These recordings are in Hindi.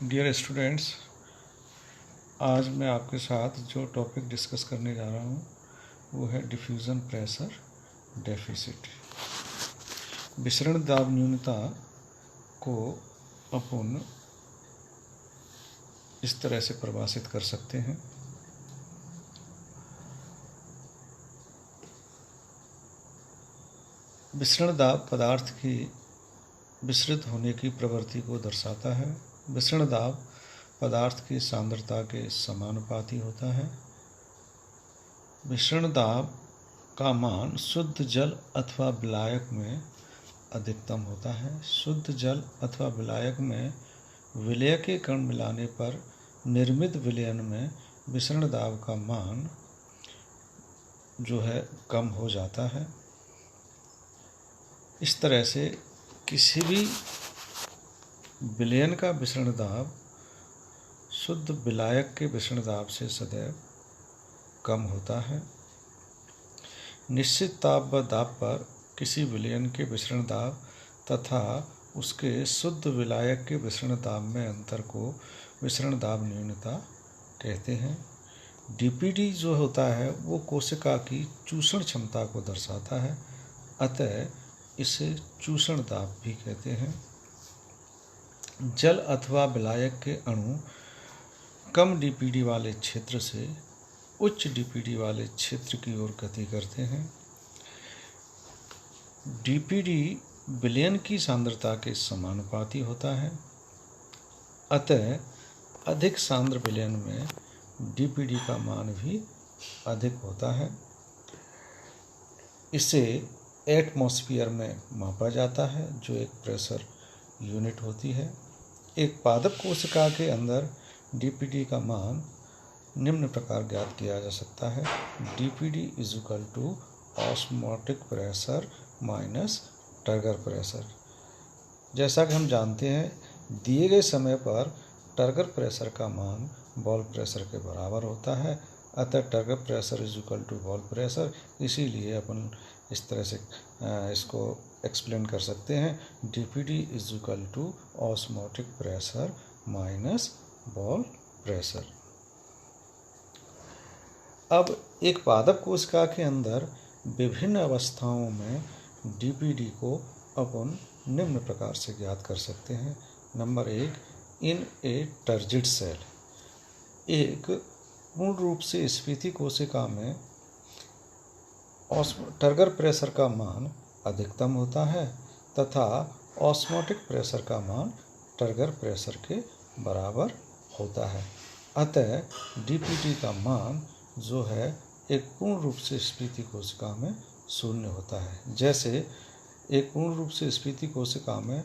डियर स्टूडेंट्स, आज मैं आपके साथ जो टॉपिक डिस्कस करने जा रहा हूँ वो है डिफ्यूज़न प्रेशर डेफिसिट। विसरण दाब न्यूनता को अपन इस तरह से परिभाषित कर सकते हैं। विसरण दाब पदार्थ की विसरित होने की प्रवृत्ति को दर्शाता है। विसरण दाब पदार्थ की सांद्रता के समानुपाती होता है। विसरण दाब का मान शुद्ध जल अथवा विलायक में अधिकतम होता है। शुद्ध जल अथवा विलायक में विलय के कण मिलाने पर निर्मित विलयन में विसरण दाब का मान जो है कम हो जाता है। इस तरह से किसी भी विलयन का विसरण दाब शुद्ध विलायक के विसरण दाब से सदैव कम होता है। निश्चित ताप व दाब पर किसी विलयन के विसरण दाब तथा उसके शुद्ध विलायक के विसरण दाब में अंतर को विसरण दाब न्यूनता कहते हैं। डीपीडी जो होता है वो कोशिका की चूषण क्षमता को दर्शाता है, अतः इसे चूषण दाब भी कहते हैं। जल अथवा विलायक के अणु कम डीपीडी वाले क्षेत्र से उच्च डीपीडी वाले क्षेत्र की ओर गति करते हैं। डीपीडी विलयन की सांद्रता के समानुपाती होता है, अतः अधिक सांद्र विलयन में डीपीडी का मान भी अधिक होता है। इसे एटमॉस्फेयर में मापा जाता है, जो एक प्रेशर यूनिट होती है। एक पादप कोशिका के अंदर डीपीडी का मान निम्न प्रकार ज्ञात किया जा सकता है। DPD is equal to osmotic pressure minus turgor pressure. जैसा कि हम जानते हैं, दिए गए समय पर टर्गर प्रेशर का मान बॉल प्रेशर के बराबर होता है, अतः turgor pressure is equal to wall pressure. इसीलिए अपन इस तरह से इसको एक्सप्लेन कर सकते हैं, DPD is equal to osmotic pressure minus wall pressure. अब एक पादप कोशिका के अंदर विभिन्न अवस्थाओं में डीपीडी को अपन निम्न प्रकार से ज्ञात कर सकते हैं। नंबर 1, इन ए टर्जिड सेल। एक पूर्ण रूप से स्फीति कोशिका में टर्गर प्रेशर का मान अधिकतम होता है तथा ऑस्मोटिक प्रेशर का मान टर्गर प्रेशर के बराबर होता है, अतः डीपीडी का मान जो है एक पूर्ण रूप से स्फीति कोशिका में शून्य होता है। जैसे एक पूर्ण रूप से स्फीति कोशिका में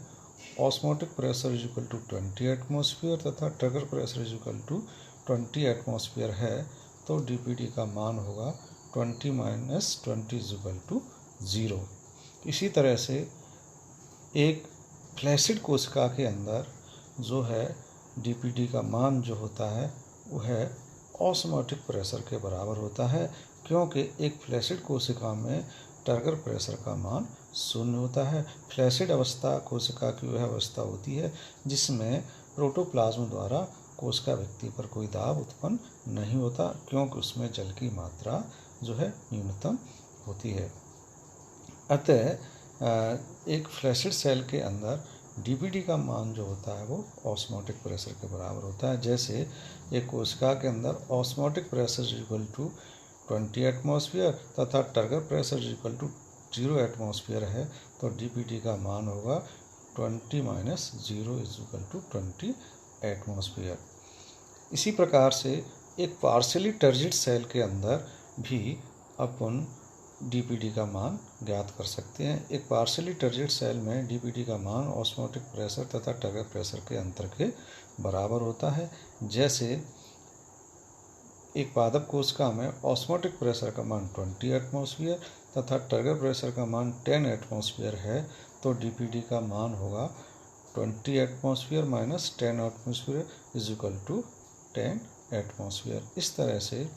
osmotic pressure is equal to 20 atmosphere तथा turgor pressure is equal to 20 atmosphere है, तो डीपीडी का मान होगा 20 माइनस 20 इज इक्वल टू 0। इसी तरह से एक फ्लैसिड कोशिका के अंदर जो है डीपीडी का मान जो होता है वह ऑस्मोटिक प्रेशर के बराबर होता है, क्योंकि एक फ्लैसिड कोशिका में टर्गर प्रेशर का मान शून्य होता है। फ्लैसिड अवस्था कोशिका की वह अवस्था होती है जिसमें प्रोटोप्लाज्म द्वारा कोशिका व्यक्ति पर कोई दाब उत्पन्न नहीं होता, क्योंकि उसमें जल की मात्रा जो है न्यूनतम होती है। अतः एक फ्लैसिड सेल के अंदर डीपीडी का मान जो होता है वो ऑस्मोटिक प्रेशर के बराबर होता है। जैसे एक कोशिका के अंदर osmotic pressure is equal to 20 atmosphere तथा turgor pressure is equal to 0 atmosphere है, तो डीपीडी का मान होगा 20 minus 0 is equal to 20 atmosphere. इसी प्रकार से एक पार्शियली टर्जिड सेल के अंदर भी अपन डीपीडी का मान ज्ञात कर सकते हैं। एक पार्शियली टर्जिड सेल में डीपीडी का मान ऑस्मोटिक प्रेशर तथा टर्गर प्रेशर के अंतर के बराबर होता है। जैसे एक पादप कोशिका में ऑस्मोटिक प्रेशर का मान 20 एटमॉस्फेयर तथा टर्गर प्रेशर का मान 10 एटमॉस्फेयर है, तो डीपीडी का मान होगा 20 atmosphere minus 10 atmosphere is equal to 10 atmosphere. इस तरह से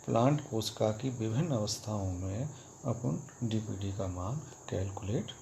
प्लांट कोशिका की विभिन्न अवस्थाओं में अपन डीपीडी का मान कैलकुलेट